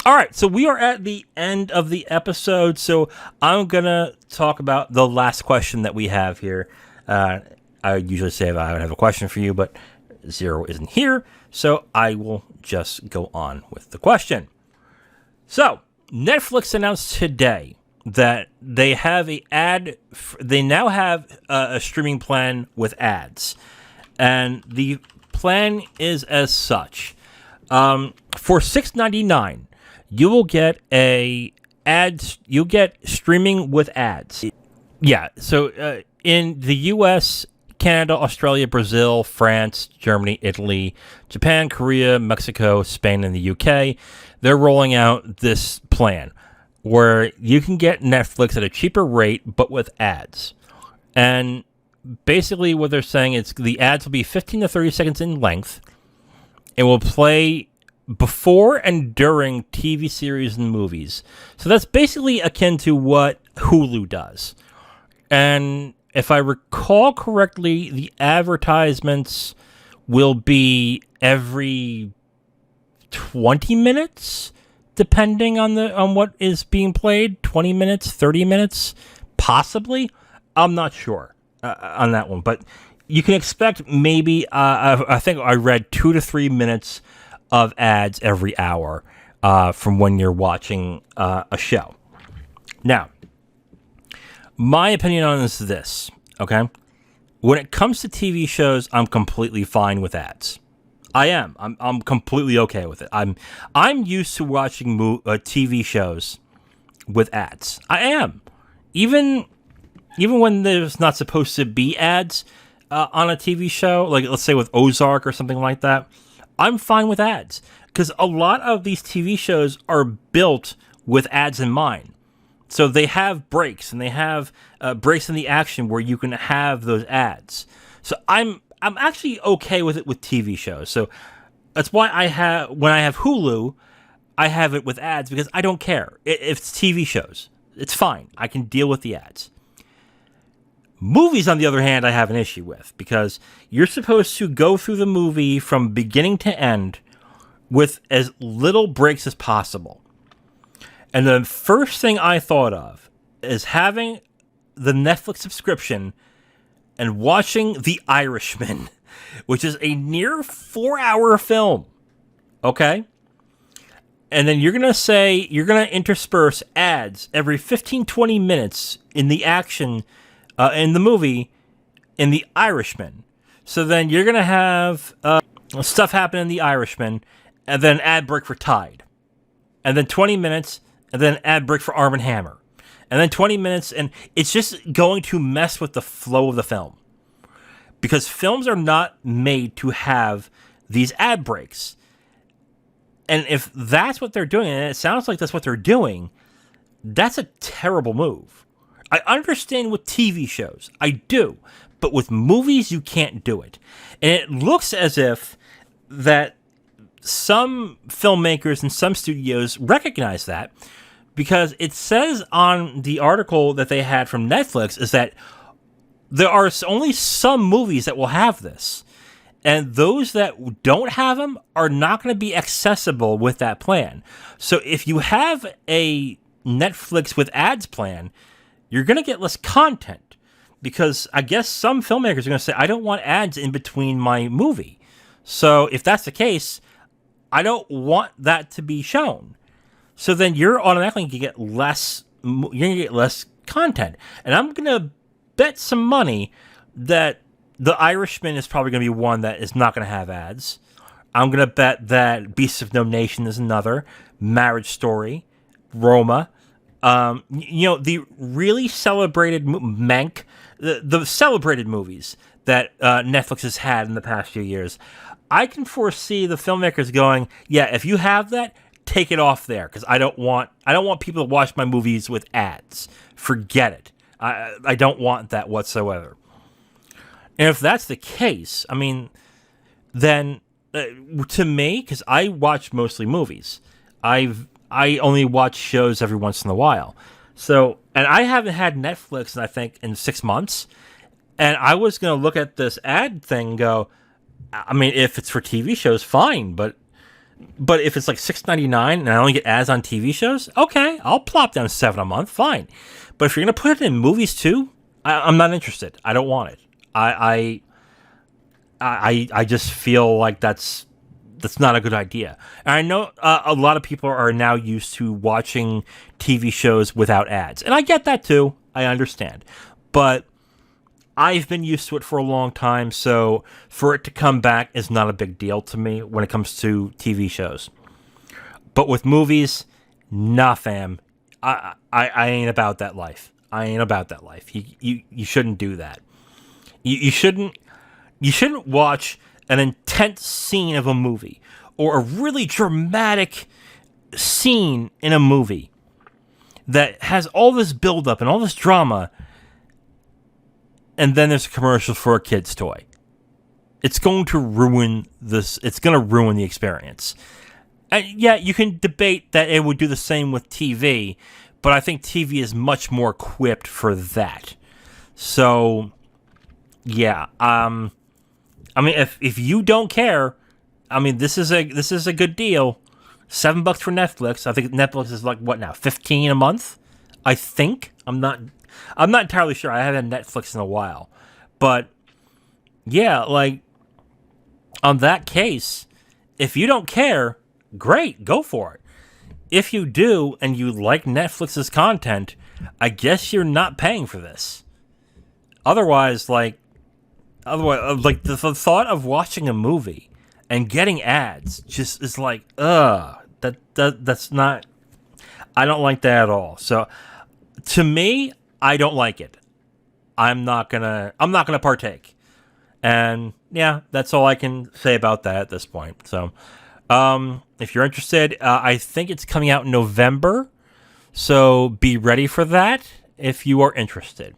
All right, so we are at the end of the episode, so I'm going to talk about the last question that we have here. I usually say I would have a question for you, but Zero isn't here, so I will just go on with the question. So, Netflix announced today that they have they now have a streaming plan with ads, and the plan is as such. For $6.99, you will get you'll get streaming with ads. Yeah, so in the U.S., Canada, Australia, Brazil, France, Germany, Italy, Japan, Korea, Mexico, Spain, and the UK, they're rolling out this plan where you can get Netflix at a cheaper rate, but with ads. And basically what they're saying is the ads will be 15 to 30 seconds in length. It will play before and during TV series and movies. So that's basically akin to what Hulu does. And if I recall correctly, the advertisements will be every 20 minutes, depending on what is being played. 20 minutes, 30 minutes, possibly. I'm not sure on that one, but you can expect maybe, I think I read 2 to 3 minutes of ads every hour from when you're watching a show. Now, my opinion on this is this, okay? When it comes to TV shows, I'm completely fine with ads. I am. I'm completely okay with it. I'm used to watching TV shows with ads. I am. Even when there's not supposed to be ads on a TV show, like let's say with Ozark or something like that, I'm fine with ads because a lot of these TV shows are built with ads in mind. So they have breaks and they have breaks in the action where you can have those ads. So I'm actually okay with it with TV shows. So that's why when I have Hulu, I have it with ads because I don't care. If it's TV shows, it's fine. I can deal with the ads. Movies, on the other hand, I have an issue with because you're supposed to go through the movie from beginning to end with as little breaks as possible. And the first thing I thought of is having the Netflix subscription and watching The Irishman, which is a near 4-hour film. Okay? And then you're going to intersperse ads every 15, 20 minutes in the action in the movie in The Irishman. So then you're going to have stuff happen in The Irishman and then ad break for Tide. And then 20 minutes and then ad break for Arm & Hammer. And then 20 minutes, and it's just going to mess with the flow of the film. Because films are not made to have these ad breaks. And if that's what they're doing, and it sounds like that's what they're doing, that's a terrible move. I understand with TV shows, I do. But with movies, you can't do it. And it looks as if that some filmmakers and some studios recognize that, because it says on the article that they had from Netflix is that there are only some movies that will have this. And those that don't have them are not going to be accessible with that plan. So if you have a Netflix with ads plan, you're going to get less content. Because I guess some filmmakers are going to say, I don't want ads in between my movie. So if that's the case, I don't want that to be shown. So then you're automatically going to get less. You're going to get less content, and I'm going to bet some money that The Irishman is probably going to be one that is not going to have ads. I'm going to bet that Beasts of No Nation is another. Marriage Story, Roma. The really celebrated Mank, the celebrated movies that Netflix has had in the past few years. I can foresee the filmmakers going, yeah, if you have that, take it off there because I don't want people to watch my movies with ads. Forget it. I don't want that whatsoever. And if that's the case, I mean, then to me, because I watch mostly movies, I only watch shows every once in a while. So, and I haven't had Netflix, I think, in 6 months. And I was going to look at this ad thing and go, I mean, if it's for TV shows, fine. But But if it's like $6.99 and I only get ads on TV shows, okay, I'll plop down $7 a month, fine. But if you're gonna put it in movies too, I'm not interested. I don't want it. I just feel like that's not a good idea. And I know a lot of people are now used to watching TV shows without ads, and I get that too. I understand, but I've been used to it for a long time, so for it to come back is not a big deal to me when it comes to TV shows. But with movies, nah, fam. I ain't about that life. I ain't about that life. You shouldn't do that. You shouldn't watch an intense scene of a movie or a really dramatic scene in a movie that has all this buildup and all this drama, and then there's a commercial for a kid's toy. It's going to ruin this. It's going to ruin the experience. And yeah, you can debate that it would do the same with TV, but I think TV is much more equipped for that. So, yeah. I mean, if you don't care, I mean, this is a good deal. $7 for Netflix. I think Netflix is like what now? 15 a month? I think. I'm not entirely sure. I haven't had Netflix in a while. But yeah, like on that case, if you don't care, great, go for it. If you do and you like Netflix's content, I guess you're not paying for this. Otherwise, like the thought of watching a movie and getting ads just is like, that's not. I don't like that at all. So, to me, I don't like it. I'm not gonna partake. And yeah, that's all I can say about that at this point. So, if you're interested, I think it's coming out in November. So be ready for that if you are interested.